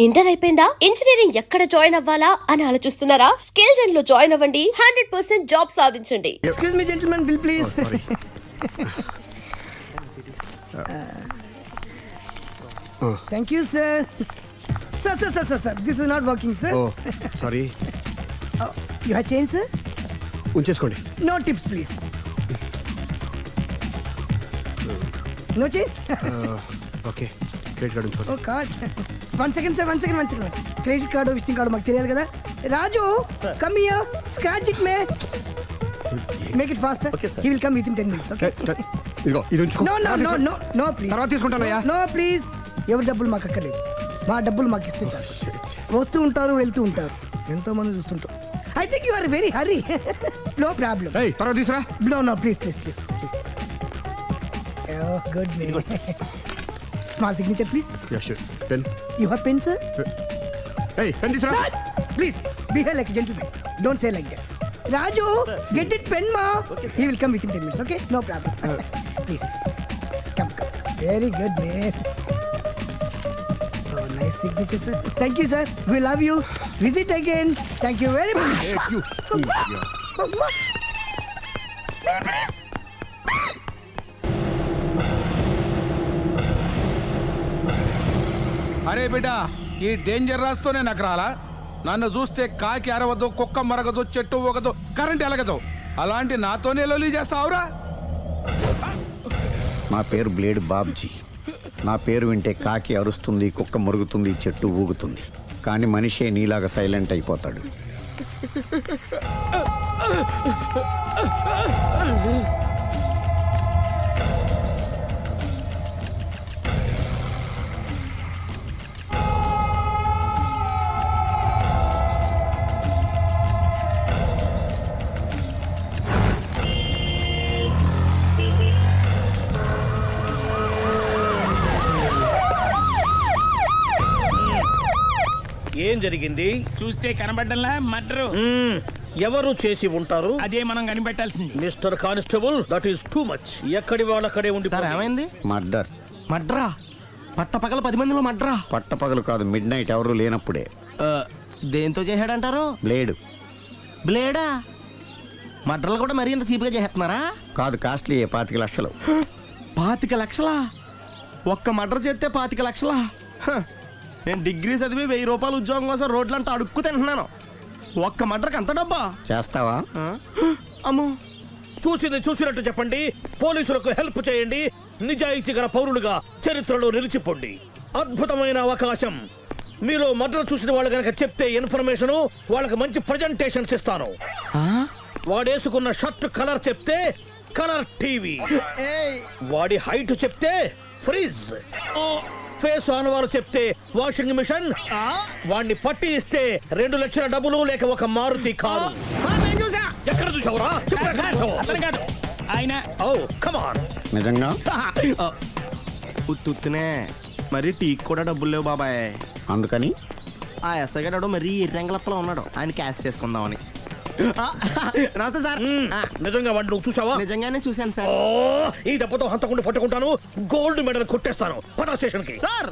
Inter అయిపోయిందా? Engineering ఎక్కడ join అవ్వాలా అని ఆలోచిస్తున్నారా? స్కిల్ జెన్ లో జాయిన్ అవ్వండి. 100% జాబ్ సాధించండి. Excuse me gentlemen, bill please. Thank you sir. Sir this is not working sir. Oh sorry. You have change sir? ఉంచేసుకోండి. No tips please. No change. Okay, credit card ఉంచుకోండి. Oh card. One second sir, one second. Credit card visiting card మాకు తెలియాలి కదా. Raju, come here, scratch it may, make it fast. He will come within 10 minutes. Okay, ఇదిగో ఇది ఉంచుకో. No please. తర్వాత తీసుకుంటానయ్యా. No please. ఎవరి డబ్బులు మాకు అక్కర్లేదు, మా డబ్బులు మాకు ఇస్తే చాలు. వస్తూ ఉంటారు, వెళ్తూ ఉంటారు, ఎంతో మంది చూస్తుంటారు. I think you are very hurry. No problem. ఏయ్, తర్వాత తీసురా. No please. Good may. Small signature please. Yeah sure. Pen. You have pen sir? ఏయ్, పెన్ తీసురా. Please, behave like a gentleman. Don't say like that. Raju, get it pen, ma. He will come within 10 minutes, okay? No problem. Please. Come. Very good, man. Oh, nice signature, sir. Thank you, sir. We love you. Visit again. Thank you very much. Thank you. అరే బిడ్డ, ఈ danger రాస్తూనే నాకు రాలా. నన్ను చూస్తే కాకి అరవదు, కుక్క మరగదు, చెట్టు ఊగదు, కరెంట్ ఎలగదు. అలాంటి నాతోనే లొలి చేస్తావురా? నా పేరు బ్లేడ్ బాబ్జీ. నా పేరు వింటే కాకి అరుస్తుంది, కుక్క మురుగుతుంది, చెట్టు ఊగుతుంది, కానీ మనిషే నీలాగా సైలెంట్ అయిపోతాడు. ఏం జరిగింది? చూస్తే కనబడ్డంలా మర్డరు. ఎవరు చేసి ఉంటారు? అదే మనం కనిపెట్టాల్సింది. Mister constable, that is too much. ఎక్కడి వాళ్ళక్కడే ఉండి. ఏమైంది? మర్డర్. మడ్రా? పట్ట పగల 10 మందిలో మడ్రా? పట్టపగలు కాదు, మిడ్ నైట్ ఎవరు లేనప్పుడే. దేంతో చేశాడంటారు? బ్లేడ్. బ్లేడా? మడ్రలు కూడా మరీ ఇంత చీప్గా చేస్తున్నారా? కాదు, కాస్ట్లీ 25 లక్షలు. 25 లక్షలా? ఒక్క మడ్ర చేస్తే 25 లక్షలా? నేను డిగ్రీ చదివి 1000 రూపాయలు ఉద్యోగం కోసం రోడ్లంతా అడుక్కు తింటున్నాను. ఒక్క మడ్రకు అంత డబ్బా? చేస్తావా? అమ్మో. చూసినట్టు చెప్పండి. పోలీసులకు హెల్ప్ చేయండి. నిజాయితీ గల పౌరులుగా చరిత్రలో నిలిచిపోండి. అద్భుతమైన అవకాశం. మీలో మర్డర్ చూసిన వాళ్ళు కనుక చెప్తే ఇన్ఫర్మేషన్, వాళ్ళకి మంచి ప్రజెంటేషన్స్ ఇస్తాను. వాడేసుకున్న షర్ట్ కలర్ చెప్తే కలర్ టీవీ, వాడి హైట్ చెప్తే ఫ్రిజ్, ఫేస్ ఆన్ వారు చెప్తే వాషింగ్ మిషన్, వాడిని పట్టి ఇస్తే 2 లక్షల డబ్బులు లేక ఒక మారుతి కారు. ఎక్కడ చూసావురా? ఆయన నిజంగా ఉత్తునే మరి టీకి కూడా డబ్బులు లేవు బాబాయ్. అందుకని ఆ ఎస్ఐ గారు మరీ ఎర్రంగలప్పలో ఉన్నాడు, ఆయన క్యాష్ చేసుకుందామని. నమస్తే సార్. నిజంగా వాడిని నువ్వు చూసావా? నిజంగానే చూశాను సార్. ఈ దెబ్బతో హంతకుండా పట్టుకుంటాను, గోల్డ్ మెడల్ కొట్టేస్తాను. పద స్టేషన్ కి. సార్,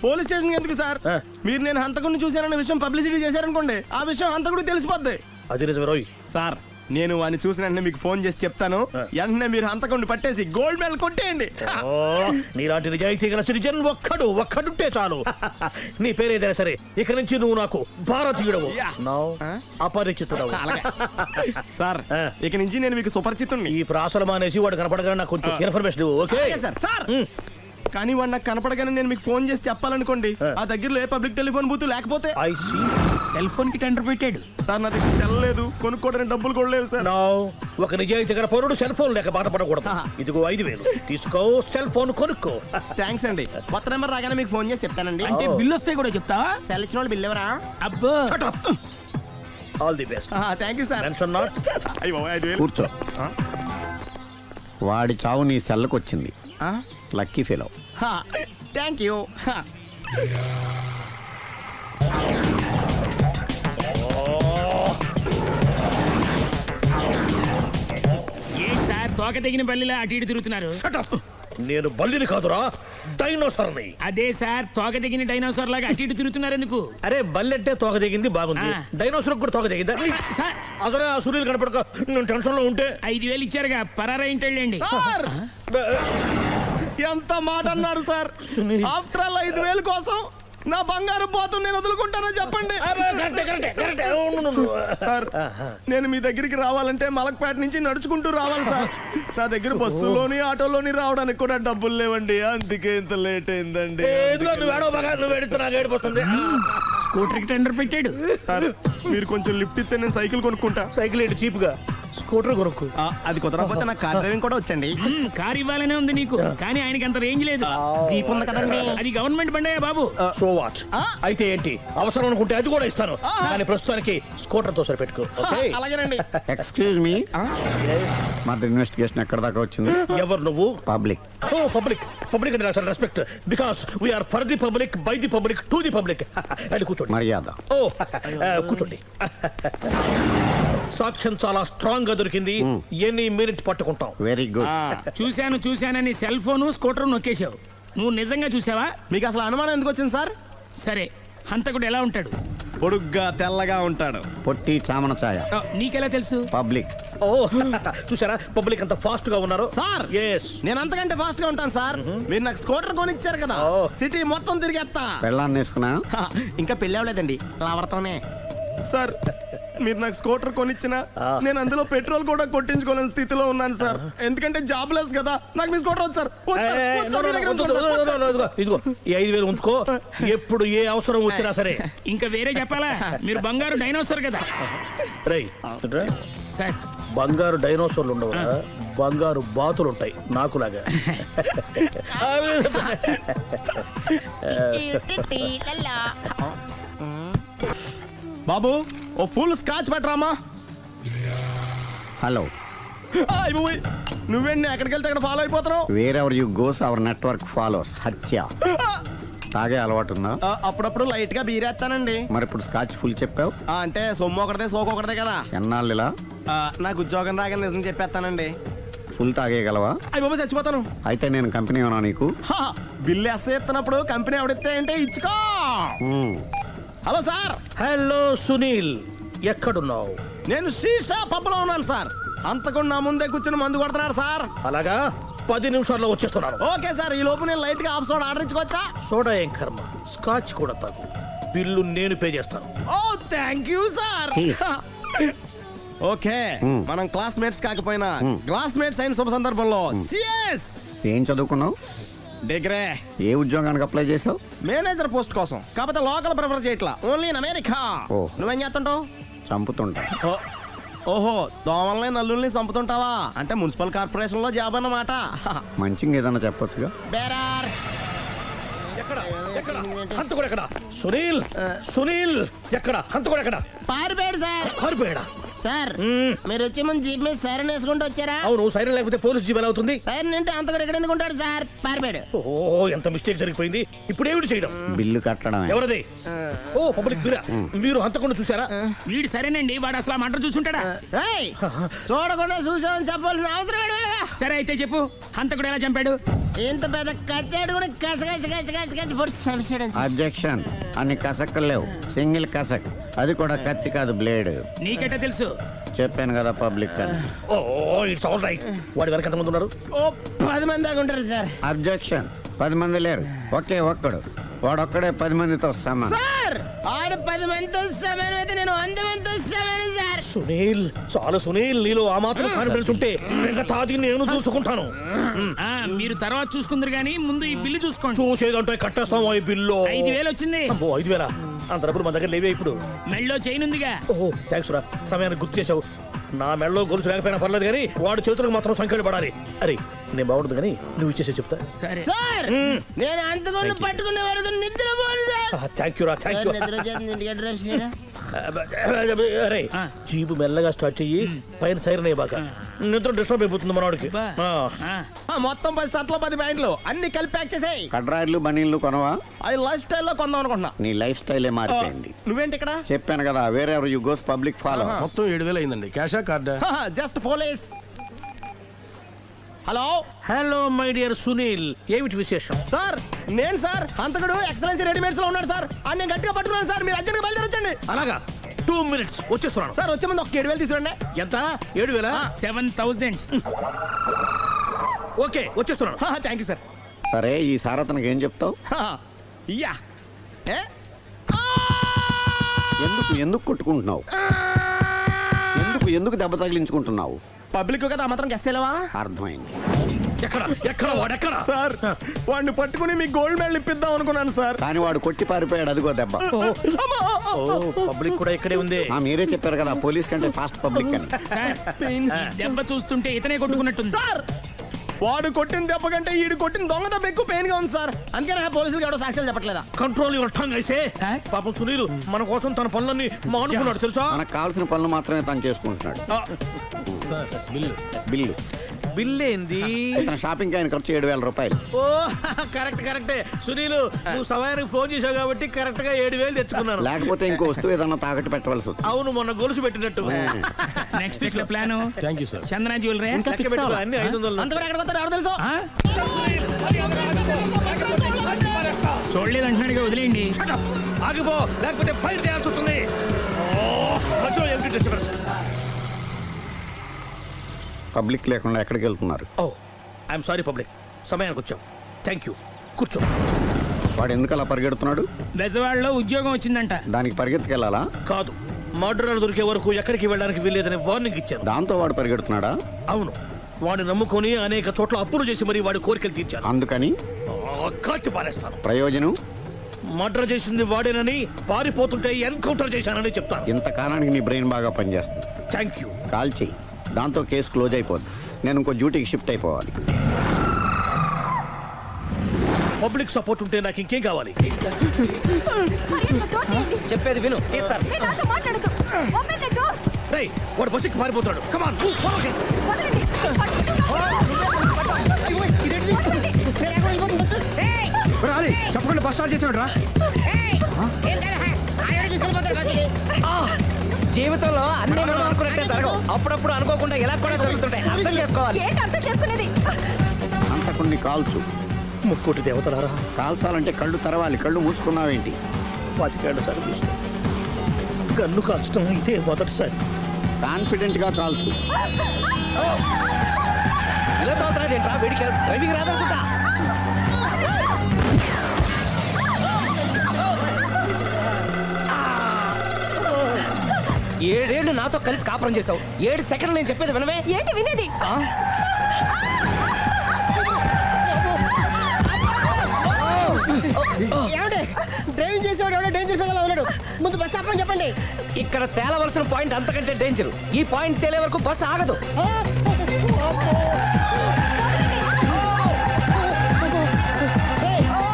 పోలీస్ స్టేషన్ ఎందుకు సార్? మీరు నేను హంతకుడిని చూశానన్న విషయం పబ్లిసిటీ చేశారనుకోండి, ఆ విషయం హంతకుడికి తెలిసిపోద్ది. అది నిజమే రోయ్. సార్, నేను వాడిని చూసిన వెంటనే మీకు ఫోన్ చేసి చెప్తాను. వెంటనే మీరు హంతకుడిని పట్టేసి గోల్డ్ మెడల్ కొట్టేయండి. నీలాంటి నిజాయితీ గల సిటిజన్ ఒక్కడుంటే చాలు. నీ పేరేదైనా సరే, ఇక నుంచి నువ్వు నాకు భారతీయుడవు, అపరిచితుడవు. సార్, ఇక నుంచి నేను మీకు సుపరిచితుడిని. ఈ ప్రాసలు మానేసి వాడు కనపడగానే నాకు కొంచెం ఇన్ఫర్మేషన్ ఇవ్వు. Okay sir. సార్, కానీ వాడు నాకు కనపడగానే నేను మీకు ఫోన్ చేసి చెప్పాలనుకోండి, ఆ దగ్గరలో ఏ పబ్లిక్ టెలిఫోన్ బూత్ లేకపోతే. సెల్ ఫోన్ కి టెండర్ పెట్టాడు సార్. నా దగ్గర సెల్ లేదు, కొనుక్కోవడానికి డబ్బులు కూడా లేవు సార్. ఒక నిజాయితీ గల పౌరుడు సెల్ ఫోన్ లేక బాధపడకూడదు. ఇదిగో 5000 తీసుకో, సెల్ ఫోన్ కొనుక్కో. థ్యాంక్స్ అండి. కొత్త నెంబర్ రాగానే మీకు ఫోన్ చేసి చెప్తానండి. అంటే బిల్లు వస్తే కూడా చెప్తావా? సెల్ ఇచ్చిన వాళ్ళు బిల్ ఎవరా? అబ్బో. All the best. Thank you sir. Tension not. కూర్చో. వాడి చావు నీ సెల్లకు వచ్చింది. Lucky fellow. Thank you. ఏం సార్, తోక తెగిన బల్లిలా అటు ఇటు తిరుగుతున్నారు? నేను బల్లిని కాదురా, డైనోసార్ని. అదే సార్ తోక దిగిన డైనోసార్ లాగా అటు ఇటు తిరుగుతున్నారు ఎందుకు? అరే బల్లెట్టే తోక దిగింది బాగుంది, ఆ. డైనోసార్ కూడా తోక దిగిందా? సార్ అసలే ఆ సూర్యులు కనపడక నేను టెన్షన్ లో ఉంటే 5,000 ఇచ్చారుగా పరారా ఇంటండి. సార్ ఎంత మాట అన్నారు సార్? ఆఫ్టర్ ఆల్ 5,000 కోసం నా బంగారు పోతు నేను వదులుకుంటానో చెప్పండి. సార్ నేను మీ దగ్గరికి రావాలంటే మలక్పేట నుంచి నడుచుకుంటూ రావాలి సార్. నా దగ్గర బస్సులోని ఆటోలోని రావడానికి కూడా డబ్బులు లేవండి, అందుకే ఇంత లేట్ అయిందండి. స్కూటర్ కి టెండర్ పెట్టాడు. సార్ మీరు కొంచెం లిఫ్ట్ ఇస్తే నేను సైకిల్ కొనుక్కుంటా. సైకిల్ ఏంటి చీప్ గా, స్కూటర్ కొనుక్కు. అది కుదరకపోతే నాకు కార్ డ్రైవింగ్ కూడా వచ్చండి. కార్ ఇవ్వాలనే ఉంది నీకు, కానీ ఆయనకి అంత రేంజ్ లేదు. జీప్ ఉంది కదండి. అది గవర్నమెంట్ బండయా బాబు. So what? అయితే ఏంటి, అవసరం అనుకుంటే అది కూడా ఇస్తాను, కానీ ప్రస్తుతానికి స్కూటర్ తో సరిపెట్టుకో. అలాగేనండి. ఎక్స్క్యూజ్ మీ, మర్డర్ ఇన్వెస్టిగేషన్ ఎక్కడ దాకా వచ్చింది? ఎవరు నువ్వు? పబ్లిక్. ఓ పబ్లిక్. పబ్లిక్ అంటే చాలా respect, because we are for the public, by the public, to the public. అది కూర్చోండి. మర్యాద. ఓ కూర్చోండి. సాక్ష్యం చాలా స్ట్రాంగ్ గా దొరికింది, ఎన్ని మినిట్ పట్టుకుంటాం. Very good. చూశానని సెల్ ఫోను స్కూటర్ నొక్కేశావు. నువ్వు నిజంగా చూసావా? మీకు అసలు అనుమానం ఎందుకు వచ్చింది సార్? సరే, హంతకుడు ఎలా ఉంటాడు? పొడుగ్గా తెల్లగా ఉంటాడు. పొట్టి చామన ఛాయ. నీకెలా తెలుసు? పబ్లిక్. ఓ చూసారా పబ్లిక్ అంత ఫాస్ట్ గా ఉన్నారు. సార్ ఎస్, నేను అంతకంటే ఫాస్ట్ గా ఉంటాను సార్. మీరు నాకు స్కూటర్ కొనిచ్చారు కదా, సిటీ మొత్తం తిరిగేస్తా. పెళ్ళాన్ని వేసుకున్నా? ఇంకా పెళ్ళి అవ్వలేదండి, లావర్తోనే. సార్ మీరు నాకు స్కూటర్ కొనిచ్చిన నేను అందులో పెట్రోల్ కూడా కొట్టించుకోలేని స్థితిలో ఉన్నాను సార్. ఎందుకంటే జాబ్ లెస్ కదా, నాకు మీ స్కూటర్ వద్దు సార్. వద్దు సార్, వద్దు సార్, మీ దగ్గర ఉంచుకోండి సార్, వద్దు సార్. ఇదిగో ఈ 5,000 ఉంచుకో, ఎప్పుడు ఏ అవసరం వచ్చినా సరే. ఇంకా వేరే చెప్పాలా? మీరు బంగారు డైనోసార్ కదా. రై సార్ బంగారు డైనోసార్లు ఉండవు, బంగారు బాతులు ఉంటాయి నాకులాగా. బాబు ఓ ఫుల్ స్కాచ్ పెట్టరామా. హలో. నువ్వేండి ఎక్కడికి వెళ్తే అక్కడ ఫాలో అయిపోతున్నావు? Wherever you goes our network follows. హత్య. తాగే అలవాటు ఉందా? అప్పుడప్పుడు లైట్ గా బీరేస్తానండి. మరి ఇప్పుడు స్కాచ్ ఫుల్ చెప్పావు? అంటే సొమ్ము ఒకటిదే సోకు ఒకటిదే కదా. ఎన్నాళ్ళు ఇలా? నాకు ఉద్యోగం రాగా నిజం చెప్పేస్తానండి. ఫుల్ తాగేయగలవా? అయ్యి బాబు చచ్చిపోతాను. అయితే నేను కంపెనీ ఉన్నా నీకు? బిల్లు ఎస్ఐ ఎత్తినప్పుడు కంపెనీ ఎవడిస్తే అంటే ఇచ్చుకో. Hello sir. హలో సునీల్, ఎక్కడున్నావు? నేను శీషా పబ్లో ఉన్నాను సార్. అంతకుండా నా ముందే కూర్చుని మందు కొడుతున్నాడు సార్. అలాగా, 10 నిమిషాల్లో వచ్చేస్తున్నాను. ఓకే సార్, ఈ లోపు నేను లైట్ గా ఆఫ్ సోడా ఆర్డర్ ఇచ్చుకోవచ్చా? సోడా ఏం కర్మ, స్కాచ్ కూడా తాగు, బిల్లు నేను పే చేస్తాను. ఓ థ్యాంక్ యూ సార్. ఓకే, మనం క్లాస్మేట్స్ కాకపోయినా క్లాస్మేట్స్ అయిన శుభ సందర్భంలో cheers. ఏం చదువుకున్నావు? డిగ్రీ. ఏ ఉద్యోగానికి అప్లై చేసావు? మేనేజర్ పోస్ట్ కోసం, కాకపోతే లోకల్ ప్రిఫర్ చేయట్లా, ఓన్లీ ఇన్ అమెరికా. ఓ. నువ్వేం చేస్తుంటావు? చంపుతుంటా. ఓహో, దోమల్ని నల్లుల్ని చంపుతుంటావా? అంటే మున్సిపల్ కార్పొరేషన్ లో జాబ్ అన్నమాట. మంచిగా ఏదన్నా చెప్పొచ్చుగా. బేరార్. ఎక్కడ ఎక్కడ హంతకుడు ఎక్కడ? సునీల్, సునీల్ ఎక్కడ? హంతకుడు ఎక్కడ? పారిపోయాడు సార్. పారిపోయాడా? సార్ మీరు వచ్చే ముందు జీప్ మీద సైరన్ వేసుకుంటూ వచ్చారా? అవును, సైరన్ లేకపోతే పోలీస్ జీవన్ అవుతుంది. సైరన్ అంటే అంతకుడు ఎక్కడ ఎందుకు ఉంటాడు సార్? పారిపోయాడు. ఓ ఎంత మిస్టేక్ జరిగిపోయింది. ఇప్పుడు ఏమిటి చేయడం? బిల్లు కట్టడమే. ఎవరది? ఓ పబ్లిక్ మీరా? మీరు హంతకుండా చూసారా? వీడు సరేనండి, వాడు అసలు ఆ మంట చూసుంటాడా? ఏయ్, చూడకుండా చూసామని చెప్పాల్సిన అవసరం లేదు. సరే అయితే చెప్పు, హంతకుడు ఎలా చంపాడు? ఇంత పెద్ద కచ్చాడు కూడా కచ్చ పొడి చంపేశాడు. అబ్జెక్షన్. అన్ని కసక్కలు లేవు, సింగిల్ కసక్. అది కూడా కత్తి కాదు, బ్లేడ్. నీకెట్టా తెలుసు? చెప్పాను కదా పబ్లిక్ అని. Oh it's all right. వాడి వరకు ఎంతమంది ఉన్నారు? ఓ 10 మంది దాకా ఉంటారు సార్. అబ్జెక్షన్. 10 మంది లేరు, ఒకే ఒక్కడు. వాడొక్కడే 10 మందితో సమానం. సార్ ఆడు 10 మందితో సమానం అయితే నేను 100 మందితో సమానం సార్. సునీల్, చాలు సునీల్, నీలో ఆ మాత్రం కాన్ఫిడెన్స్ ఉంటే మిగతాది నేను చూసుకుంటాను. మీరు తర్వాత చూసుకుందరు గానీ ముందు ఈ బిల్లు చూసుకోండి. చూసేదంటే కట్టేస్తాం ఈ బిల్లు. 5,000 వచ్చింది. 5,000 అంత డబ్బులు మన దగ్గర లేవే ఇప్పుడు. మెళ్ళో చైన్ ఉందిగా. ఓహో థ్యాంక్స్ రా, సమయానికి గుర్తు చేసావు. నా మెడలో గొలుసు లేకపోయినా పర్లేదు కానీ వాడు చేతులకు మాత్రం సంఖ్యలు పడాలి. అరే నేను బాగుంటుంది కానీ నువ్వు ఇచ్చేసే చెప్తా. సరే సార్ నేను అంతకుండా పట్టుకునే వరకు నిద్రపోను సార్. థ్యాంక్ యూ రా, థ్యాంక్ యూ. నిద్ర వచ్చేస్తుంది, ఇంటికి డ్రైవ్ చేయరా? అరే జీపు మెల్లగా స్టార్ట్ చెయ్యి, పైన సైరన్ అయ్యాక నిద్ర డిస్టర్బ్ అయిపోతుంది మనవాడికి. మొత్తం 10 షర్ట్లు 10 ప్యాంట్లు అన్ని కలిపి ప్యాక్ చేసేయ్. కడ్రాయిలు బనీళ్లు కొనవా? అది లైఫ్ స్టైల్లో కొందాం అనుకుంటున్నా. నీ లైఫ్ స్టైలే మారిపోయింది. నువ్వేంటి ఇక్కడ? చెప్పాను కదా, వేరే ఎవరు యు గోస్ పబ్లిక్ ఫాలో. మొత్తం 7,000 అయిందండి. క్యాషా కార్డా? Just police. Hello hello my dear Sunil, ఏమిటి విశేషం? సార్ నేను సార్ హంతకుడు ఎక్సలెన్సీ రెడీమేడ్స్ లో ఉన్నాడు సార్. అని నేను గట్టిగా పట్టుకున్నాను సార్. మీరు అర్జెంట్గా బయలుదేరొచ్చండి. అలాగా, 2 minutes వచ్చేస్తున్నాను. సార్ వచ్చే ముందు ఒక 7,000 తీసుకోండి. ఎంత? 7,000? 7,000. ఓకే, వచ్చేస్తున్నాను. Thank you sir. సరే ఈ సారతనకి ఏం చెప్తావు? యా ఏ ఎందుకు కొట్టుకుంటున్నావు? ఎందుకు దెబ్బ తగిలించుకుంటున్నావు? పబ్లిక్ కదా మాత్రం గెస్సేలవా? అర్థమైంది. ఎక్కడ వాడెక్కడ? సార్ వాడిని పట్టుకుని మీకు గోల్డ్ మెడల్ ఇప్పిద్దాం అనుకున్నాను సార్. కానీ వాడు కొట్టి పారిపోయాడు, అదిగో దెబ్బ. పబ్లిక్ కూడా ఇక్కడే ఉంది. మీరే చెప్పారు కదా పోలీస్ కంటే ఫాస్ట్ పబ్లిక్ అని. సార్, ఈ దెబ్బ చూస్తుంటే ఇతనే కొట్టుకున్నట్టుంది. సార్ వాడు కొట్టిన దెబ్బ కంటే ఈడు కొట్టిన దొంగ దెబ్బ ఎక్కువ పెయిన్ గా ఉంది సార్. అందుకని పోలీసులు ఎవడో సాక్ష్యాలు చెప్పట్లేదా? కంట్రోల్ యువర్ టంగ్ అయితే. సార్? పాపం సునీల్ మన కోసం తన పనులన్నీ మానుకున్నాడు తెలుసా? మనకు కావాల్సిన పనులు మాత్రమే తను చేసుకుంటున్నాడు. బిల్లు బిల్ ఏంది? ఇతను షాపింగ్ ఆయన ఖర్చు 7,000 రూపాయలు. ఓ కరెక్టే సునీల్, నువ్వు సమయానికి ఫోన్ చేసావు కాబట్టి కరెక్ట్ గా 7,000 తెచ్చుకున్నాను. లేకపోతే ఇంకో వస్తువు ఏదన్నా తాకట్టు పెట్టవలసి వస్తుంది. అవును, మొన్న గొలుసు పెట్టినట్టు. నెక్స్ట్ వీక్ లో ప్లాన్ చందన జ్యువెలరీ. లెక్క పెట్టుకో, అన్ని 500. అంతవరకు ఎక్కడ పోతారు ఎవరు తెలుసు? చూడలేదు అంటున్నాడుగా, వదిలేయండి. ఆగిపో, లేకపోతే ఫైర్ చేయాల్సి వస్తుంది. మధ్యలో ఏమిటి disturbance? పబ్లిక్ లేకుండా ఎక్కడికి వెళ్తున్నారు? ఓ ఐఎమ్ సారీ పబ్లిక్, సమయానికి వచ్చాం. థ్యాంక్ యూ, కూర్చో. వాడు ఎందుకు అలా పరిగెడుతున్నాడు? బెజవాడలో ఉద్యోగం వచ్చిందంట. దానికి పరిగెత్తుకెళ్ళాలా? కాదు, మర్డరర్ దొరికే వరకు ఎక్కడికి వెళ్ళడానికి వీల్లేదని వార్నింగ్ ఇచ్చాను. దాంతో వాడు పరిగెడుతున్నాడా? అవును, వాడిని నమ్ముకొని అనేక చోట్ల అప్పులు చేసి మరి వాడి కోరికలు తీర్చాను. అందుకని కాల్చి పారేస్తాను. ప్రయోజనం? మర్డర్ చేసింది వాడేనని, పారిపోతుంటే ఎన్కౌంటర్ చేశానని చెప్తాను. ఇంతకాలానికి నీ బ్రెయిన్ బాగా పనిచేస్తుంది. Thank you. కాల్ చెయ్యి, దాంతో కేసు క్లోజ్ అయిపోద్ది. నేను ఇంకో డ్యూటీకి షిఫ్ట్ అయిపోవాలి. పబ్లిక్ సపోర్ట్ ఉంటే నాకు ఇంకేం కావాలి? చెప్పేది విను. రేయ్, వాడు బస్సుకి పారిపోతాడు. కమాన్. రాలి చెప్పకుండా బస్ స్టార్ట్ చేసాడు రా. జీవితంలో అన్ని మనం అనుకున్నట్టే జరగవు. అప్పుడప్పుడు అనుకోకుండా ఇలా కూడా జరుగుతుంటాయి. అర్థం చేసుకోవాలి. అంతకుని కాల్చు. ముక్కోటి దేవతలారా, కాల్చాలంటే కళ్ళు తెరవాలి. కళ్ళు మూసుకున్నావేంటి? 25 ఏళ్ల సర్వీస్, గన్ను కాల్చడం ఇదే మొదటిసారి. కాన్ఫిడెంట్ గా కాల్చు. ఇలా తోతాడు ఏంట్రా? వీడికి డ్రైవింగ్ రాదనుకుంటా. ఏడేళ్లు నాతో కలిసి కాపురం చేసావు. 7 సెకండ్లు నేను చెప్పేది వినవే. ఏంటి వినేది? డ్రైవింగ్ చేసేవాడు ఎవడో డేంజర్ ఫీల్ ఉన్నాడు. ముందు బస్ ఆపమని చెప్పండి. ఇక్కడ తేలవలసిన పాయింట్ అంతకంటే డేంజర్. ఈ పాయింట్ తేలే వరకు బస్సు ఆగదు.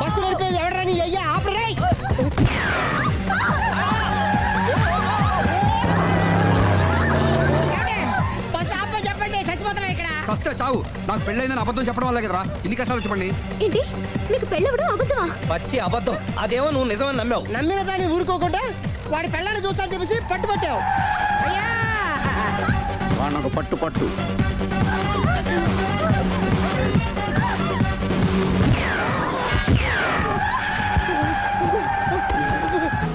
బస్సు నడిపేది ఎవడరా నీ అయ్యా? ఆపరే. బస్ ఆపమని చెప్పండి, చచ్చిపోతున్నా ఇక్కడ. ఫస్ట్ చావు. నాకు పెళ్ళైందని అబద్ధం చెప్పడం వల్ల కదరా ఇన్ని కష్టాలు చెప్పండి. ఏంటి మీకు పెళ్ళవడం అబద్ధమా? పచ్చి అబద్ధం. అదేమో నువ్వు నిజమని నమ్మావు. నమ్మిన దాన్ని ఊరుకోకుండా వాడి పెళ్ళాన్ని చూస్తాను చెప్పేసి పట్టుబట్టావు. అయ్యా వాడు నాకు పట్టు పట్టు.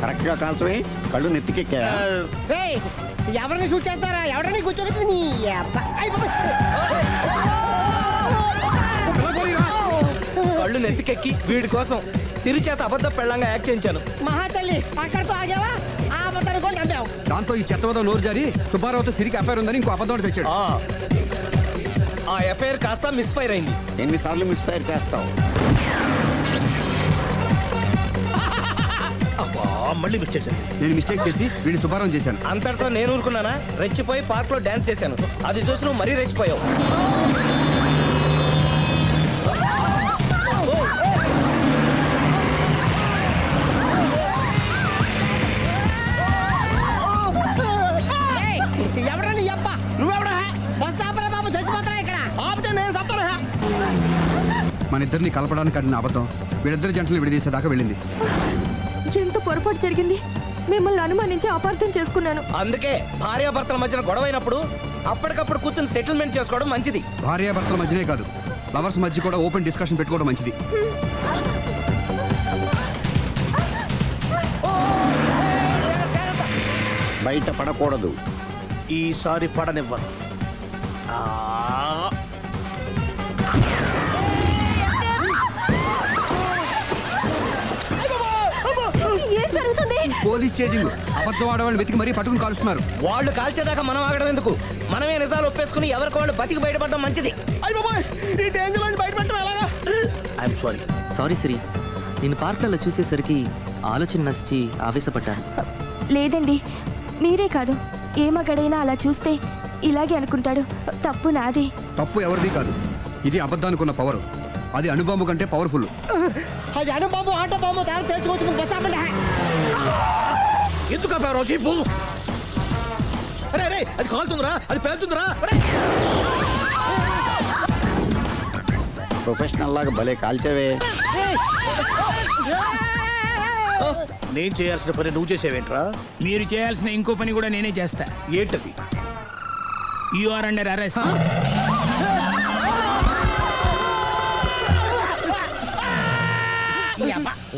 కరెక్ట్ గా కాల్చవే. కళ్ళు నెత్తికెక్కా? రేయ్, ఎవరిని షూట్ చేస్తారా? ఎవరిని కూర్చోగచ్చు నీ అబ్బా. అయ్ బాబోయ్. కళ్ళు నెత్తికెక్కి వీడి కోసం సిరి చేత అబద్ధ పెళ్ళంగా యాక్ట్ చేయించాను. మహాతల్లి అక్కడితో ఆగావా? ఆ అబద్ధాన్ని కూడా నమ్మావు. దాంతో ఈ చెత్తవద నోరు జారి సుబ్బారావుతో సిరికి అఫైర్ ఉందని ఇంకో అబద్ధం తెచ్చాడు. ఆ ఎఫ్ఐఆర్ కాస్త మిస్ఫైర్ అయింది. ఎన్నిసార్లు మిస్ఫైర్ చేస్తావు? అబ్బా, మళ్ళీ మిస్ చేశాను. నేను మిస్టేక్ చేసి వీడిని సుబ్బారావు చేశాను. అంతటితో నేను ఊరుకున్నానా? రెచ్చిపోయి పార్క్ లో డాన్స్ చేశాను. అది చూసి నువ్వు మరీ రెచ్చిపోయావు. ఎవరా నీ అబ్బా? నువ్వెవడా? బస్ ఆపరా బాబు, చచ్చిపోతారా ఇక్కడ. ఆపితే నేను సత్తాను. మన ఇద్దరిని కలపడానికి ఆడిన అబద్ధం వీళ్ళిద్దరి జంటలు విడదీసేదాకా వెళ్ళింది. ఎంత పొరపాటు జరిగింది. మిమ్మల్ని అనుమానించి అపార్థం చేసుకున్నాను. అందుకే భార్యాభర్తల మధ్యన గొడవైనప్పుడు అప్పటికప్పుడు కూర్చొని సెటిల్మెంట్ చేసుకోవడం మంచిది. భార్యాభర్తల మధ్యనే కాదు, లవర్స్ మధ్య కూడా ఓపెన్ డిస్కషన్ పెట్టుకోవడం మంచిది. బయట పడకూడదు. ఈసారి పడనివ్వను. ఏం జరుగుతుంది? Police chasing. అబద్ధం ఆడవాళ్ళు వెతికి మరీ పట్టుకుని కాలుస్తున్నారు. వాళ్ళు కాల్చేదాకా మనం ఆగడం ఎందుకు? మనమే నిజాలు ఒప్పేసుకుని ఎవరికి వాళ్ళు బతికి బయటపడడం మంచిది. అయ్య బాబాయ్, ఈ డేంజర్ నుంచి బయటపెట్టడం ఎలాగా? I'm sorry. సారీ సిరి, నేను పార్కులలో చూసేసరికి ఆలోచన నచ్చి ఆవేశపడ్డాను. లేదండి, మీరే కాదు, ఏ మగాడైనా అలా చూస్తే ఇలాగే అనుకుంటాడు. తప్పు నాదే. తప్పు ఎవరిది కాదు. ఇది అబద్ధానికి ఉన్న పవర్. అది అణుబాంబు కంటే పవర్ఫుల్. అది అణుబాంబు ఆటో బాంబు తయారు తెలుసుకోవచ్చు. ముందు బస్ ఆపండి. ఎందుకు ఆపారో చెప్పు. అరే అది కాలుతుందిరా, అది పేలుతుందిరా. ప్రొఫెషనల్ లాగా భలే కాల్చేవే. నేను చేయాల్సిన పని నువ్వు చేసేవేంట్రా? మీరు చేయాల్సిన ఇంకో పని కూడా నేనే చేస్తా. ఏంటది? You are under arrest.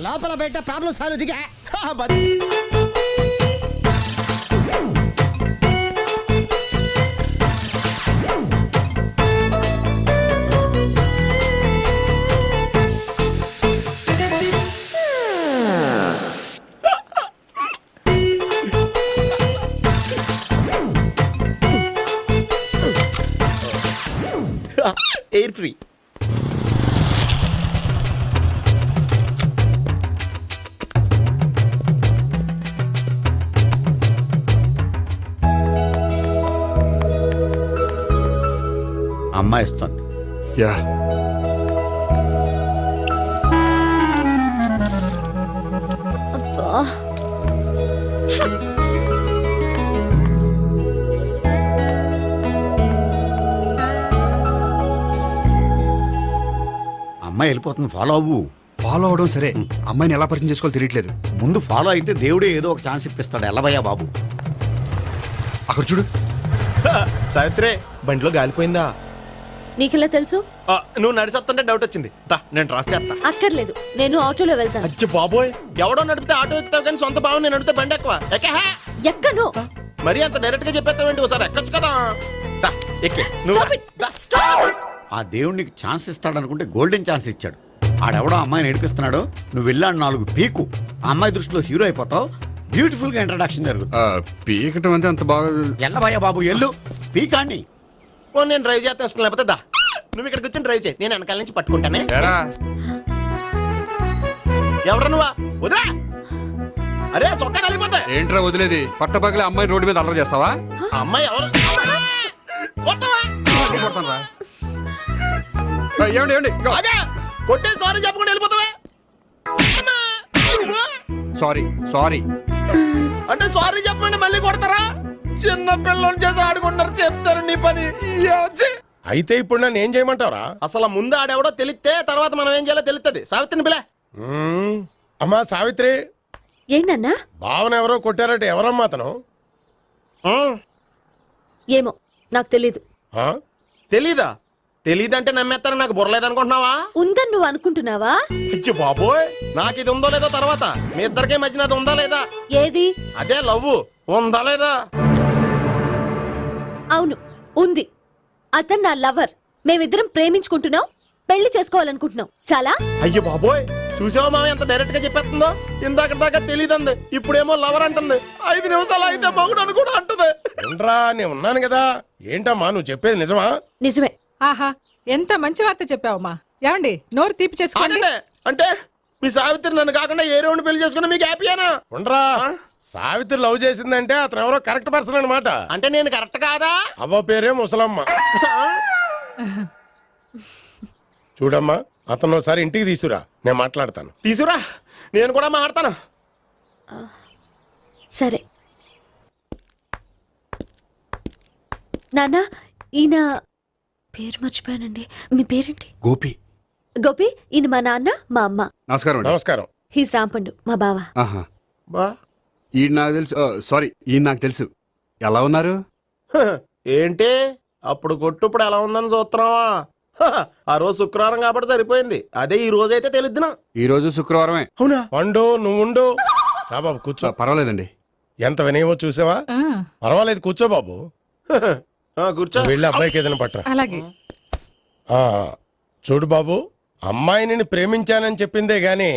లోపల బయట ప్రాబ్లం సాల్వ్ దిగా. Air free. అమ్మాయి ఇస్తుంది. యా, అమ్మాయి వెళ్ళిపోతుంది. ఫాలో అవ్వు. ఫాలో అవడం సరే, అమ్మాయిని ఎలా పరిచయం చేసుకోవాలో తెలియట్లేదు. ముందు ఫాలో అయితే దేవుడే ఏదో ఒక ఛాన్స్ ఇప్పిస్తాడు. ఎల్లవయ్యా బాబు. అక్కడ చూడు. సావిత్రి, బండిలో గాలిపోయిందా? నీకెలా తెలుసు? నువ్వు నడిచేస్తుంటే డౌట్ వచ్చింది. నేను ట్రాస్ చేస్తా. అక్కర్లేదు, నేను ఆటోలో వెళ్తాను. అచ్చి బాబోయ్, ఎవడో నడిపితే ఆటో ఎక్కుతావు కానీ సొంత భావం నేను నడిపితే బండి ఎక్కువ. ఎక్కను. మరి అంత డైరెక్ట్ గా చెప్పేస్తావేంటి? ఒకసారి ఎక్కొచ్చు కదా. ఎక్కే నువ్వు. ఆ దేవుడికి ఛాన్స్ ఇస్తాడనుకుంటే గోల్డెన్ ఛాన్స్ ఇచ్చాడు. ఆడెవడో అమ్మాయిని ఏడిపిస్తున్నాడు. నువ్వు వెళ్ళాడు 4 పీకు. ఆ అమ్మాయి దృష్టిలో హీరో అయిపోతావు. బ్యూటిఫుల్ గా ఇంట్రడక్షన్ జరుగుతుంది. పీకటం అంటే అంత బాగా. ఎల్లవయ్యా బాబు, ఎల్లు పీకాన్ని. నేను డ్రైవ్ చేస్తాను, లేకపోతే దా నువ్వు ఇక్కడికి వచ్చి డ్రైవ్ చేయి, నేను వెనకాల నుంచి పట్టుకుంటానే. ఎవరు నువ్వా? వదిలా. అరే చొక్కా కలిపోతా. ఏంట్రా వదిలేది? పట్టపగలే అమ్మాయి రోడ్డు మీద అల్లరి చేస్తావా? అమ్మాయి ఎవరు? కొట్టే సారీ చెప్పకుండా వెళ్ళిపోతావా? సారీ సారీ అంటే సారీ చెప్పండి మళ్ళీ కొడతారా? చిన్న పిల్లలు చేసి ఆడుకుంటారు, చెప్తారు నీ పని. అయితే ఇప్పుడు నన్ను ఏం చేయమంటారా? అసలు ముందు ఆడెవడో తెలిస్తే తర్వాత మనం ఏం చేయాలో తెలుస్తుంది. సావిత్రిని పిల్ల. అమ్మా సావిత్రి. ఏంటన్నా? భావన ఎవరో కొట్టారట. ఎవరమ్మా అతను? ఏమో నాకు తెలీదు. తెలీదా? తెలీదంటే నమ్మేస్తారని నాకు బుర్రలేదనుకుంటున్నావా? ఉందని నువ్వు అనుకుంటున్నావా? అయ్యో బాబోయ్, నాకు ఇది ఉందో లేదో తర్వాత. మీ ఇద్దరికే మధ్యన అది ఉందా లేదా? ఏది? అదే లవ్ ఉందా లేదా? అవును, ఉంది. అతను నా లవర్. మేమిద్దరం ప్రేమించుకుంటున్నాం, పెళ్లి చేసుకోవాలనుకుంటున్నాం. చాలా. అయ్యో బాబోయ్, చూసావా మామ ఎంత డైరెక్ట్ గా చెప్పేస్తుందో? ఇందాక దాకా తెలియదండి, ఇప్పుడేమో లవర్ అంటుంది. 5 నిమిషాలు అయితే మగుడు అని కూడా అంటుంది. ఏంట్రా, నేను ఉన్నాను కదా. ఏంటమ్మా నువ్వు చెప్పేది నిజమా? నిజమే. ఆహా, ఎంత మంచి వార్త చెప్పావమ్మా. ఏమండి, నోరు తీపి చేసుకోండి. అంటే మీ సావిత్రి నన్ను కాకుండా ఏ రౌండ్ పెళ్లి చేసుకున్నా మీకు హ్యాపీయేనా? ఉండరా, సావిత్రి లవ్ చేసిందంటే అతను ఎవరో కరెక్ట్ పర్సన్ అనమాట. అంటే నేను కరెక్ట్ కాదా? అవ్వ పేరే ముసలమ్మ. చూడమ్మా, అతను ఒకసారి ఇంటికి తీసుకురా, నేను మాట్లాడతాను. తీసుకురా, నేను కూడా మాట్లాడతాను. సరే నాన్న, ఈయన పేరు మర్చిపోయానండి. మీ పేరేంటి? గోపి. గోపి, ఈయన మా నాన్న, మా అమ్మ. నమస్కారం. నమస్కారం. హీస్ రాంపండు, మా బావ. ఆహా. బా ఈ నాకు తెలుసు సారీ ఈ నాకు తెలుసు. ఎలా ఉన్నారు? ఏంటి అప్పుడు కొట్టు ఇప్పుడు ఎలా ఉందని చూస్తున్నావా? ఆ రోజు శుక్రవారం కాబట్టి సరిపోయింది. అదే ఈ రోజు అయితే తెలిద్దునా. ఈ రోజు శుక్రవారమే. అవునా? వండు నువ్వు ఉండు. రా బాబు కూర్చో. పర్వాలేదండి. ఎంత వినయమో చూసావా? పర్వాలేదు కూర్చో బాబు. కూర్చో. వెళ్ళి అబ్బాయికి ఏదైనా పట్టరా. అలాగే. చూడు బాబు, అమ్మాయిని ప్రేమించానని చెప్పిందే గాని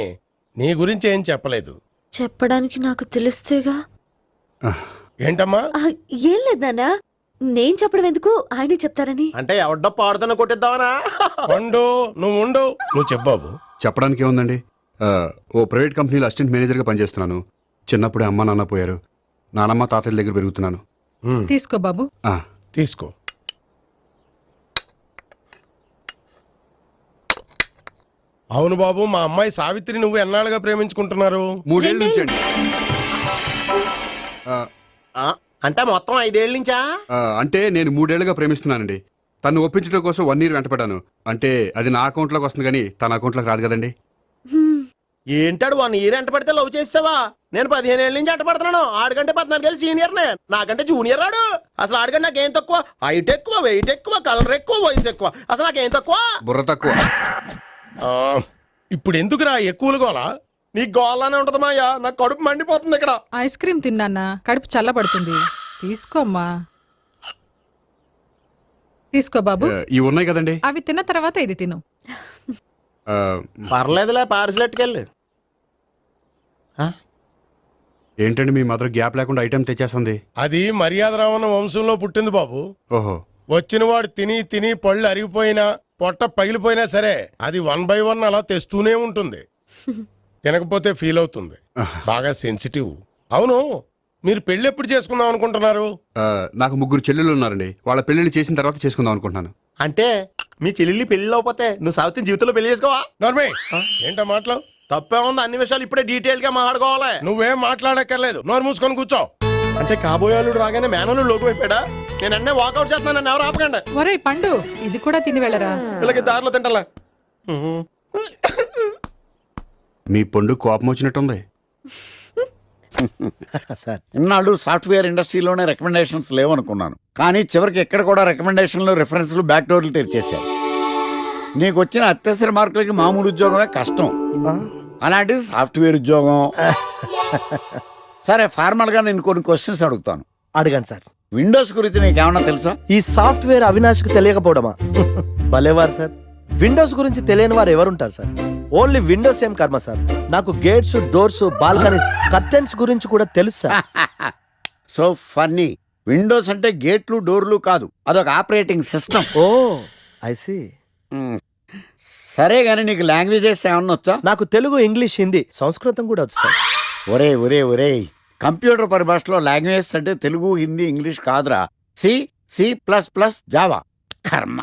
నీ గురించి ఏం చెప్పలేదు. చెప్పడానికి నాకు తెలిస్తేగా. ఏంటమ్మా? ఏం లేదన్నా, నేను చెప్పడం ఎందుకు, ఆయనే చెప్తారని. అంటే ఎవడ్డో పాడుతున్న కొట్టిద్దామనా? వండు నువ్వు ఉండు. నువ్వు చెప్పు బాబు. చెప్పడానికి ఏముందండి, ఓ ప్రైవేట్ కంపెనీలో అసిస్టెంట్ మేనేజర్గా పనిచేస్తున్నాను. చిన్నప్పుడే అమ్మ నాన్న పోయారు. నానమ్మ తాతయ్య దగ్గర పెరుగుతున్నాను. తీసుకో బాబు. తీసుకో. అవును బాబు, మా అమ్మాయి సావిత్రి నువ్వు ఎన్నాళ్ళుగా ప్రేమించుకుంటున్నారు? 3 ఏళ్ళ నుంచి అండి. అంటే మొత్తం 5 ఏళ్ళ నుంచా? అంటే నేను 3 ఏళ్ళుగా ప్రేమిస్తున్నానండి. తను ఒప్పించడం కోసం 1 year వెంటపడ్డాను. అంటే అది నా అకౌంట్లోకి వస్తుంది కానీ తన అకౌంట్లోకి రాదు కదండి. ఏంటాడు 1 year ఎంట పడితే లవ్ చేసావా? నేను 15 ఏళ్ళ నుంచి ఎంట పడుతున్నాను. ఆడికంటే 14 ఏళ్ళు సీనియర్నే. నాకంటే జూనియర్ రాడు. అసలు ఆడికంటే నాకేం తక్కువ? హైట్ ఎక్కువ, వెయిట్ ఎక్కువ, కలర్ ఎక్కువ, వయసు ఎక్కువ. అసలు నాకేం తక్కువ? బుర్ర తక్కువ. ఇప్పుడు ఎందుకురా ఎక్కువలు గోలా? నీకు గోలానే ఉంటది మాయా. నాకు కడుపు మండిపోతుంది ఇక్కడ. ఐస్ క్రీమ్ తిన్నానా, కడుపు చల్లబడుతుంది. తీసుకోమ్మా. తీసుకో బాబు. ఇవి ఉన్నాయి కదండి, అవి తిన్న తర్వాత ఇది తిను. పర్లేదులే, పార్సిల్ ఎట్టుకెళ్ళి. ఏంటండి మీ మదర్ గ్యాప్ లేకుండా ఐటెం తెచ్చేస్తుంది? అది మర్యాద రావణ వంశంలో పుట్టింది బాబు. ఓహో. వచ్చిన వాడు తిని తిని పళ్ళు అరిగిపోయినా పొట్ట పగిలిపోయినా సరే అది 1 by 1 అలా తెస్తూనే ఉంటుంది. తినకపోతే ఫీల్ అవుతుంది. బాగా సెన్సిటివ్. అవును, మీరు పెళ్లి ఎప్పుడు చేసుకుందాం అనుకుంటున్నారు? నాకు 3 చెల్లెళ్ళు ఉన్నారండి. వాళ్ళ పెళ్లిళ్ళు చేసిన తర్వాత చేసుకుందాం అనుకుంటున్నాను. అంటే మీ చెల్లెల్ని పెళ్లి అవ్వకపోతే నువ్వు సావిత్రి జీవితంలో పెళ్లి చేసుకోవా? నర్మే ఏంటో మాటలు? తప్పే ఉంది. అన్ని విషయాలు ఇప్పుడే డీటెయిల్ గా మాట్లాడుకోవాలి. నువ్వేం మాట్లాడక్కర్లేదు. నోరు మూసుకొని కూర్చో. అంటే కాబోయేవాళ్ళు రాగానే మేనలు లోకి అయిపోయాడా? నేను అన్నీ వాకౌట్ చేస్తున్నాను. నన్ను ఎవరు ఆపకండి. ఒరే పండు, ఇది కూడా తిని వెళ్ళరా. వీళ్ళకి దారిలో తింటలే. మీ పండు కోపం వచ్చినట్టుంది. సార్, ఇన్నాళ్ళు సాఫ్ట్వేర్ ఇండస్ట్రీలోనే రికమెండేషన్స్ లేవనుకున్నాను. కానీ చివరికి ఎక్కడ కూడా రికమెండేషన్లు, రిఫరెన్స్లు, బ్యాక్ డోర్లు తెరిచేశారు. నీకు వచ్చిన అత్యవసర మార్కులకి మామూలు ఉద్యోగమే కష్టం. అలాంటిది సాఫ్ట్వేర్ ఉద్యోగం. సరే, ఫార్మల్ గా నేను కొన్ని క్వశ్చన్స్ అడుగుతాను. అడగండి సార్. విండోస్ గురించి నీకేమన్నా తెలుసా? ఈ సాఫ్ట్వేర్ అవినాష్కి తెలియకపోవడమా? భలేవారు సార్. విండోస్ గురించి తెలియని వారు ఎవరుంటారు సార్? ఓన్లీ విండోస్ ఏం కర్మ సార్, నాకు గేట్స్, డోర్స్, బాల్కనీస్, కర్టెన్స్ గురించి కూడా తెలుసు సార్. So funny. విండోస్ అంటే గేట్లు, డోర్లు కాదు, అదొక operating system. Oh I see. సరే గానీ నీకు లాంగ్వేజెస్ ఏమన్నా వచ్చా? నాకు తెలుగు, ఇంగ్లీష్, హిందీ, సంస్కృతం కూడా వచ్చు సార్. ఒరే ఒరే ఒరే, కంప్యూటర్ పరిభాషలో లాంగ్వేజెస్ అంటే తెలుగు, హిందీ, ఇంగ్లీష్ కాదురా. C, C++, Java. కర్మ.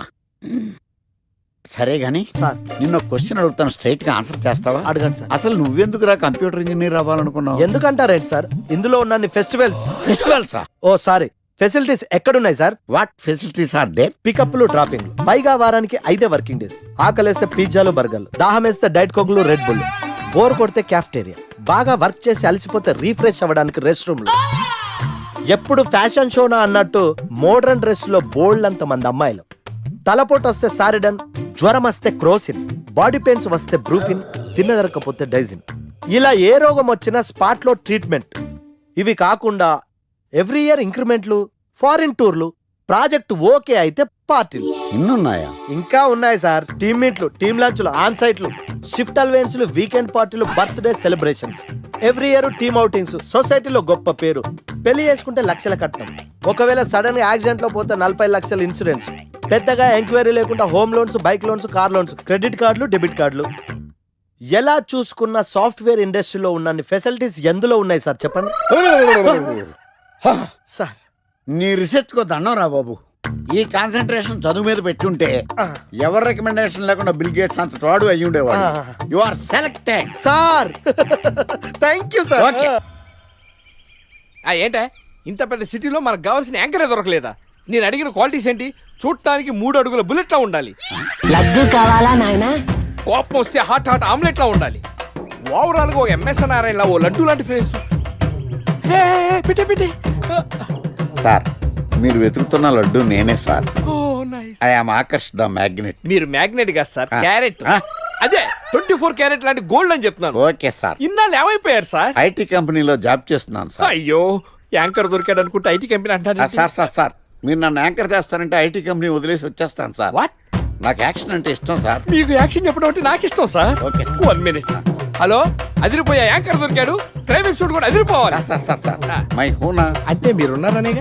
సరే గాని సార్, నిన్న క్వశ్చన్ అడుగుతాను, స్ట్రైట్ గా ఆన్సర్ చేస్తావా? అడగండి సార్. అసలు నువ్వెందుకురా కంప్యూటర్ ఇంజనీర్ అవ్వాలనుకున్నావు? ఎందుకంటారేంటి సార్, ఇందులో ఉన్న ఫెస్టివల్సా? ఓ సారీ, ఫెసిలిటీస్ ఎక్కడున్నాయి sir? What facilities are there? పికప్లు, డ్రాపింగ్లు, పైగా వారానికి 5 వర్కింగ్ డేస్. ఆకలేస్తే పిజ్జాలు, బర్గర్లు, దాహం వేస్తే డైట్ కోక్లు, రెడ్ బుల్, బోర్ కొడితే క్యాఫ్టేరియా, బాగా వర్క్ చేసి అలసిపోతే రీఫ్రెష్ అవ్వడానికి రెస్ట్ రూమ్లు. ఎప్పుడు ఫ్యాషన్ షోనా అన్నట్టు మోడర్న్ డ్రెస్ లో బోల్డ్ అంత మంది అమ్మాయిలు. తలపోటు వస్తే సారిడన్, జ్వరం వస్తే క్రోసిన్, బాడీ పెయిన్స్ వస్తే బ్రూఫిన్, తిన్నదరకపోతే డైజిన్. ఇలా ఏ రోగం వచ్చినా స్పాట్ లో ట్రీట్మెంట్. ఇవి కాకుండా ఎవ్రీ ఇయర్ ఇంక్రిమెంట్లు, ఫారిన్ టూర్లు, ప్రాజెక్ట్ ఓకే అయితే పార్టీలు. ఇన్నున్నాయా? ఇంకా ఉన్నాయి సార్. టీమ్ మీట్లు, టీమ్ లంచ్లు, ఆన్ సైట్లు, షిఫ్ట్ అలవెన్స్లు, వీకెండ్ పార్టీలు, birthday celebrations, every year team outings, సొసైటీలో గొప్ప పేరు. పెళ్లి చేసుకుంటే లక్షల కట్నం, ఒకవేళ సడన్ యాక్సిడెంట్ లో పోతే 40 లక్షల ఇన్సూరెన్స్, పెద్దగా ఎంక్వైరీ లేకుండా home loans, bike loans, car loans, credit కార్డులు, డెబిట్ కార్డులు. ఎలా చూసుకున్న సాఫ్ట్వేర్ ఇండస్ట్రీలో ఉన్న ఫెసిలిటీస్ ఎందులో ఉన్నాయి సార్ చెప్పండి. సార్, నీ రీసెర్చ్ కో దండం రా బాబు. ఈ కాన్సన్ట్రేషన్ చదువు మీద పెట్టుంటే ఎవరి రికమెండేషన్ లేకుండా బిల్ గేట్స్ అంత తోడు అయ్యి ఉండేవాడు. You are selected sir. Thank you sir. ఏంటే ఇంత పెద్ద సిటీలో మనకు కావాల్సిన యాంకరే దొరకలేదా? నేను అడిగిన క్వాలిటీస్ ఏంటి? చూడటానికి 3 అడుగుల బుల్లెట్లా ఉండాలి. లడ్డు కావాలా నాయనా? కోపం వస్తే హాట్ ఆమ్లెట్ లా ఉండాలి. ఓవరాల్ గా ఒక MS నారాయణ ఓ లడ్డు లాంటి ఫేస్. పెట్టే సార్ మీరు వెతుకుతున్న లడ్డు నేనే sir. Oh nice. I am Akarsh the magnet. మీరు మ్యాగ్నెట్ గా సార్, ఆ. క్యారెట్. ఆ. అదే 24 క్యారెట్ లాంటి గోల్డ్ అని చెప్తున్నాను. Okay sir. ఇన్నాళ్ళు ఏమైపోయారు సార్? ఐటీ కంపెనీలో జాబ్ చేస్తున్నాను సార్. అయ్యో, యాంకర్ దొరికాడు అనుకుంటే ఐటీ కంపెనీ అంటారు. సార్ మీరు నన్ను యాంకర్ చేస్తారంటే ఐటీ కంపెనీ వదిలేసి వచ్చేస్తాను సార్. వాట్? నాకు యాక్షన్ అంటే ఇష్టం సార్. మీకు యాక్షన్ చెప్పడం అంటే నాకు ఇష్టం sir. Okay sir. 1 minute. Hello, అదిరిపోయా యాంకర్ దొరికాడు. క్రైమ్ ఎపిసోడ్ కూడా అదిరిపోవాలి. Sir my హూనా. అంటే మీరున్నారనే.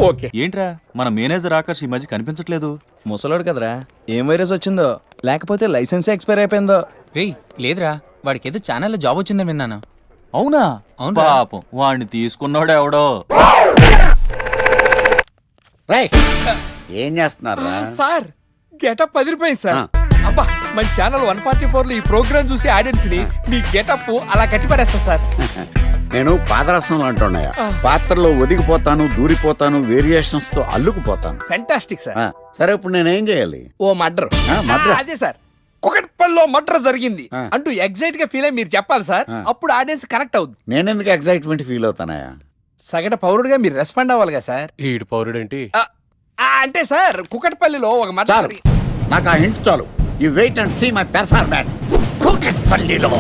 ఓకే. ఏంట్రా మన మేనేజర్ ఆకర్ష్ ఈ మధ్య కనిపించట్లేదు. ముసలోడు కదరా, ఏం వైరస్ వచ్చిందో లేకపోతే లైసెన్స్ ఎక్స్పైర్ అయిపోయిందో. రేయ్ లేదురా, వాడికి ఏదో ఛానల్లో జాబ్ వచ్చిందని విన్నాను. అవునా? అవును పాపం, వాడిని తీసుకున్నాడు ఎవడో. రైట్. ఏం చేస్తున్నారు? సార్ గెటప్ అదిరిపోయింది సార్. అబ్బా, మన ఛానల్ 144 లో ఈ ప్రోగ్రామ్ చూసి ఆడియన్స్ ని మీ గెటప్ అలా కట్టిపడేస్తా సార్. నేను పాదరసం అంటున్నాయా, పాత్రలో ఒదిగిపోతాను, దూరిపోతాను, వేరియేషన్స్ తో అల్లుకుపోతాను. Fantastic sir. సరే ఇప్పుడు నేనేం చేయాలి? ఓ మర్డర్. murder? అదే సార్, కుకట్పల్లిలో మర్డర్ జరిగింది అంటూ ఎగ్జైట్ గా ఫీల్ అయ్యి మీరు చెప్పాలి సార్. అప్పుడు ఆడియన్స్ కనెక్ట్ అవుద్ది. నేనెందుకు ఎక్సైట్మెంట్ ఫీల్ అవుతానయా? సగట పౌరుడుగా మీరు రెస్పాండ్ అవ్వాలి కదా సార్. ఈడు పౌరుడేంటి? అంటే సార్ కుకట్పల్లిలో ఒక మర్డర్ చాలు, నాకు ఆ హింట్ చాలు. You wait and see my performance. కూకట్పల్లిలో.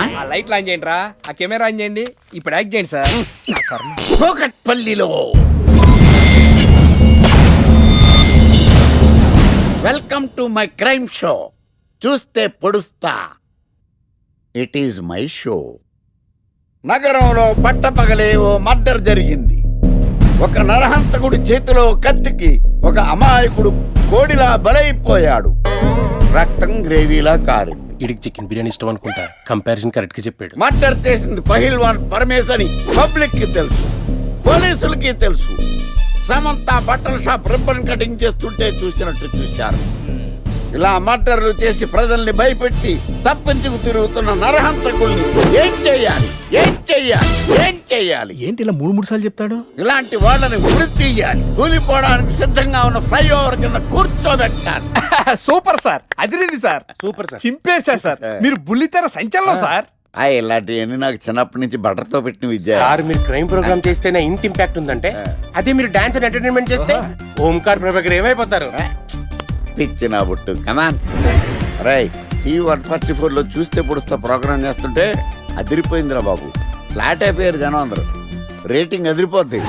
ఆ లైట్లు ఆన్ చేయండి రా, ఆ కెమెరా ఆన్ చేయండి. ఇప్పుడు యాక్ట్ చేయండి సార్. కూకట్పల్లిలో. Welcome to my crime show. చూస్తే పొడుస్తా. It is my show. నగరంలో పట్టపగలే ఓ మర్డర్ జరిగింది. ఒక నరహంతకుడి చేతిలో కత్తికి ఒక అమాయకుడు కోడిలా బలైపోయాడు. రక్తం గ్రేవీలా కారింది. ఇడికి చికెన్ బిర్యానీ ఇష్టం అనుకుంటా, కంపారిజన్ కరెక్ట్ గా చెప్పాడు. మర్డర్ చేసింది పహిల్వాన్ పరమేశ్ అని పబ్లిక్ కి తెలుసు, పోలీసులకి తెలుసు. సమంత బట్టల షాప్ రిబ్బన్ కటింగ్ చేస్తుంటే చూసినట్టు చూశారు. ఇలా మర్డర్లు చేసి ప్రజల్ని భయపెట్టి తప్పించుకు తిరుగుతున్న నరహంతకుల్ని ఏం చెయ్యాలి? ఏంటి ఇలా 3 సార్లు చెప్తాడు? ఇలాంటి వాళ్ళని ఉరి తీయాలి. కూలిపోవడానికి సిద్ధంగా ఉన్న ఫ్లైఓవర్ కింద కూర్చోబెట్టాలి. సూపర్ సార్, అదిరింది సార్. Super sir. చింపేశా సార్. మీరు బుల్లితెర సంచలనం సార్. ఇలాంటివన్నీ నాకు చిన్నప్పటి నుంచి బట్టర్తో పెట్టిన విద్య. సార్ మీరు క్రైమ్ ప్రోగ్రామ్ చేస్తేనే ఇంత ఇంపాక్ట్ ఉందంటే, అదే మీరు డాన్స్ అండ్ ఎంటర్టైన్మెంట్ చేస్తే ఓంకార్ ప్రభాకర్ ఏమైపోతారు? పిచ్చి నా బుట్టు. కమాన్ రై. ఈ 144 లో చూస్తే పొడుస్తా ప్రోగ్రామ్ చేస్తుంటే అదిరిపోయిందిరా బాబు. ఫ్లాట్ అయిపోయారు జనం అందరూ. రేటింగ్ అదిరిపోద్ది.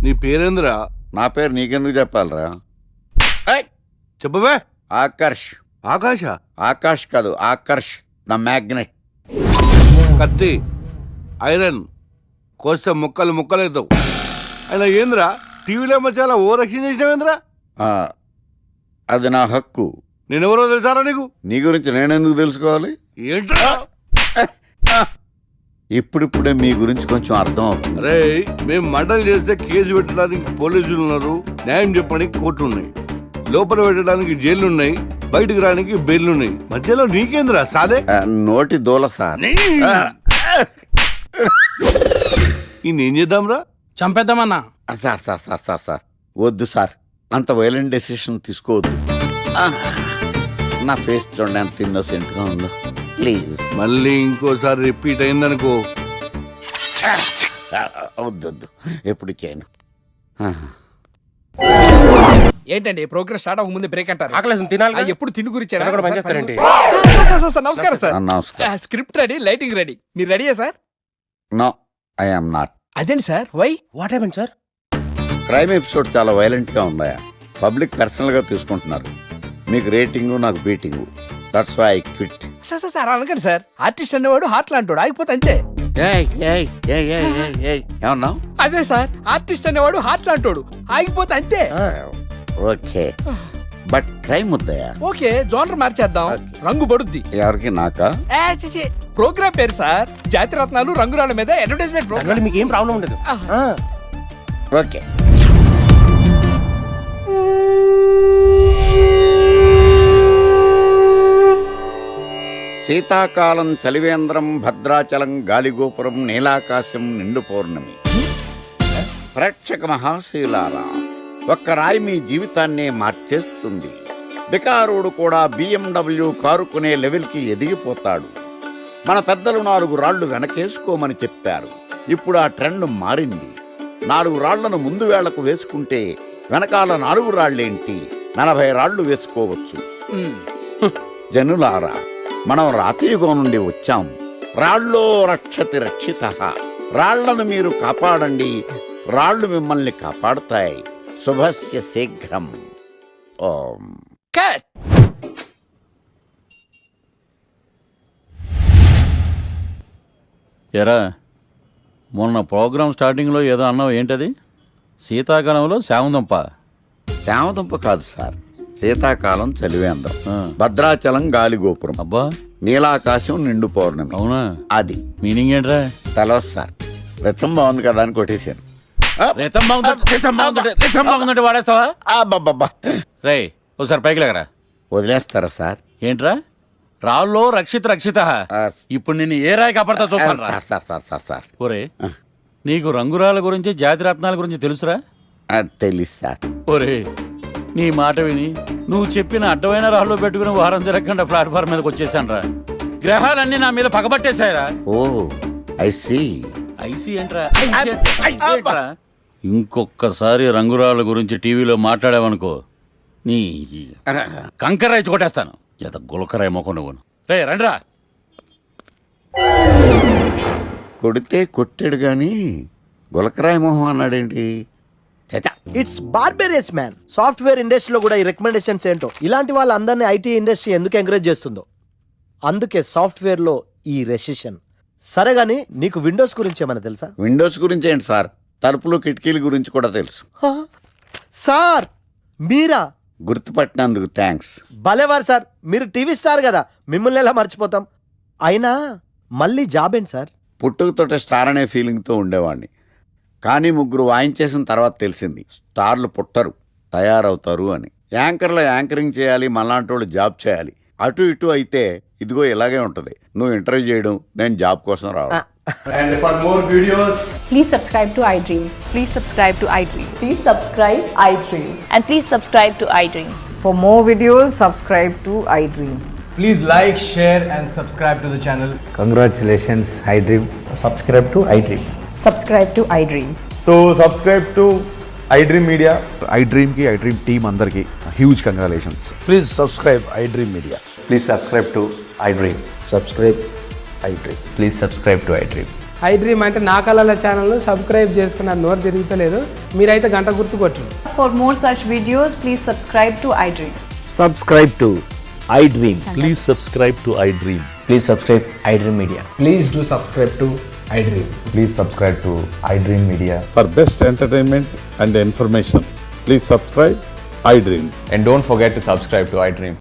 నీ పేరేందిరా? నా పేరు నీకెందుకు చెప్పాలరా? చెప్పవే. ఆకర్ష్. ఆకాశ? ఆకాష్ కాదు, ఆకర్ష్ ద మ్యాగ్నెట్. కత్తి, ఐరన్ కోస్తే ముక్కలు ముక్కలవుతావు. అయినా ఏంద్రా టీవీలో చాలా ఓ రక్షణ చేసినావేంద్రా? అది నా హక్కు. నేనెవరో తెలుసారా నీకు? నీ గురించి నేనెందుకు తెలుసుకోవాలి? ఏంట్రా? ఇప్పుడిప్పుడే మీ గురించి కొంచెం అర్థం అవుతుంది. అరే, మేము మంటలు చేస్తే కేసు పెట్టడానికి పోలీసులు ఉన్నారు, న్యాయం చెప్పడానికి కోర్టులు ఉన్నాయి, లోపల పెట్టడానికి జైలు ఉన్నాయి, బయటకు రానికి బెయిల్ ఉన్నాయి. మధ్యలో నీకేంద్రా సాదే? నోటి దూల సార్. ఏం చేద్దాంరా? చంపేద్దామన్నా. Sir sir sir sir sir వద్దు సార్, అంత వైలెంట్ డెసిషన్ తీసుకోవద్దు. నా ఫేస్ చూడండి ఎంత ఇన్నోసెంట్గా ఉందో. ప్లీజ్. మళ్ళీ ఇంకోసారి రిపీట్ అయిందనుకో. వద్దొద్దు, ఎప్పుడు చేయను. ఏంటండి ప్రోగ్రెస్ స్టార్ట్ అవ్వక ముందే బ్రేక్ అంటారు? ఆకలేసం తినాలి. ఎప్పుడు తిండి గురించి పనిచేస్తారండి. నమస్కారం సార్. నమస్కారం. Script ready, lighting ready. మీరు రెడీయా sir? No, I am not. అదేంటి sir, why? What happen sir? Crime episode చాలా వైలెంట్ గా ఉందా? పబ్లిక్ పర్సనల్ గా తీసుకుంటున్నారు. మీకు రేటింగు, నాకు beating. That's why I quit. Sir అనకండి సార్. ఆర్టిస్ట్ అనేవాడు హార్ట్ లాంటాడు, ఆగిపోతే అంతే. ఏమన్నావు? అదే సార్, ఆర్టిస్ట్ అనేవాడు హార్ట్ లాంటాడు, ఆగిపోతే అంతే. ఓకే, బట్ క్రైమ్ వద్దయా? ఓకే, జోనర్ మార్చేద్దాం. రంగు పడుద్ది. ఎవరికి? నాకా? ప్రోగ్రామ్ పేరు సార్ జాతిరత్నాలు రంగురాళ్ళ మీద అడ్వర్టైజ్మెంట్ ప్రోగ్రామ్. మీకు ఏం ప్రాబ్లం ఉండదు. ఓకే. శీతాకాలం చలివేంద్రం, భద్రాచలం గాలిగోపురం, నీలాకాశం, నిండు పౌర్ణమి. ప్రేక్షక మహాశీలారా, ఒక్క రాయి మీ జీవితాన్నే మార్చేస్తుంది. బికారుడు కూడా BMW కారు కొనే లెవెల్కి ఎదిగిపోతాడు. మన పెద్దలు 4 రాళ్లు వెనకేసుకోమని చెప్పారు. ఇప్పుడు ఆ ట్రెండ్ మారింది. 4 రాళ్లను ముందు వేళ్లకు వేసుకుంటే వెనకాల 4 రాళ్లేంటి 40 రాళ్లు వేసుకోవచ్చు. జనులారా, మనం రాతియుగం నుండి వచ్చాం. రాళ్ళో రక్షతి రక్షితః. రాళ్లను మీరు కాపాడండి, రాళ్ళు మిమ్మల్ని కాపాడుతాయి. శుభస్య శీఘ్రం. ఓం. కట్. ఎరా, మొన్న ప్రోగ్రామ్ స్టార్టింగ్లో ఏదో అన్నావు, ఏంటది? శీతాకాలంలో శామదుంప. శామదుంప కాదు సార్, శీతాకాలం చలివేంద్రం. భద్రాచలం గాలిగోపురం. అబ్బా, నీలాకాశం నిండు పౌర్ణమి. అవునా? అది మీనింగ్ ఏంట్రా? తెలవదు సార్. రతం బాగుంది కదా అని కొట్టేశాను. రతం బాగుందంటే వాడేస్తావా? అబ్బబ్బబ్బా. రే, ఒకసారి పైకి లేకరా. వదిలేస్తారా సార్? ఏంట్రా? రాళ్ళో రక్షిత. ఇప్పుడు నేను ఏ రాయి కాపాడతా చూస్తాను. సార్ ఒరే, నీకు రంగురాల గురించి జాతి రత్నాల గురించి తెలుసురా? తెలుసు సార్. ఒరే, నీ మాట విని నువ్వు చెప్పిన అడ్డమైన రాళ్ళు పెట్టుకుని వారం తిరగకుండా ప్లాట్ఫామ్ మీదకి వచ్చేసాను రా. గ్రహాలన్నీ నా మీద పగబట్టేశాయరా. ఓ, ఐసీ ఏంట్రా? ఇంకొక్కసారి రంగురాళ్ళ గురించి టీవీలో మాట్లాడావనుకో, నీ కంకర్రాయి కొట్టేస్తాను. ఎంత గులకరాయి మొక్క నువ్వు. రే రండ్రా. కొడితే కొట్టాడు గాని గులకరాయి మొహం అన్నాడేంటి? It's barbarous man. సాఫ్ట్వేర్ ఇండస్ట్రీలో కూడా ఈ రికమెండేషన్స్ ఏంటో, ఇలాంటి వాళ్ళందరినీ ఐటీ ఇండస్ట్రీ ఎందుకు ఎంకరేజ్ చేస్తుందో. అందుకే సాఫ్ట్వేర్లో ఈ రెసిషన్. సరే గాని, నీకు విండోస్ గురించి ఏమైనా తెలుసా? విండోస్ గురించి ఏంటి సార్, తలుపులు కిటికీల గురించి కూడా తెలుసు. సార్ మీరా? గుర్తుపట్టినందుకు థ్యాంక్స్. భలేవారు సార్, మీరు టీవీ స్టార్ కదా, మిమ్మల్ని ఎలా మర్చిపోతాం. అయినా మళ్ళీ జాబ్ ఏంటి సార్? పుట్టుకతోటే స్టార్ అనే ఫీలింగ్తో ఉండేవాడిని. కానీ 3 వాయించేసిన తర్వాత తెలిసింది, స్టార్లు పుట్టరు, తయారవుతారు అని. యాంకర్లో యాంకరింగ్ చేయాలి, మనలాంటి వాళ్ళు జాబ్ చేయాలి. అటు ఇటు అయితే ఇదిగో ఇలాగే ఉంటుంది. నువ్వు ఇంటర్వ్యూ చేయడం, నేను జాబ్ కోసం రావడం. And for more videos, Please subscribe to iDream. Please subscribe to iDream. Please subscribe iDream. And please subscribe to iDream. For more videos, subscribe to iDream. please like, share and subscribe to the channel. Congratulations iDream. Subscribe to iDream. Subscribe to iDream. So subscribe to iDream Media. iDream team అందరికి huge congratulations. Please subscribe iDream media. Please subscribe to iDream. సబ్స్క్రైబ్ iDream. Please subscribe to iDream. iDream అంటే నా కళల channel subscribe చేసుకున్న నోరు తిరుగుతలేదు, మీరైతే గంట గుర్తు కొట్టండి. For more such videos, please subscribe to iDream. Subscribe to iDream. Please subscribe to iDream. Please subscribe iDream media. Please do subscribe to iDream. Please subscribe to iDream media. For best entertainment and information, please subscribe iDream. And don't forget to subscribe to iDream.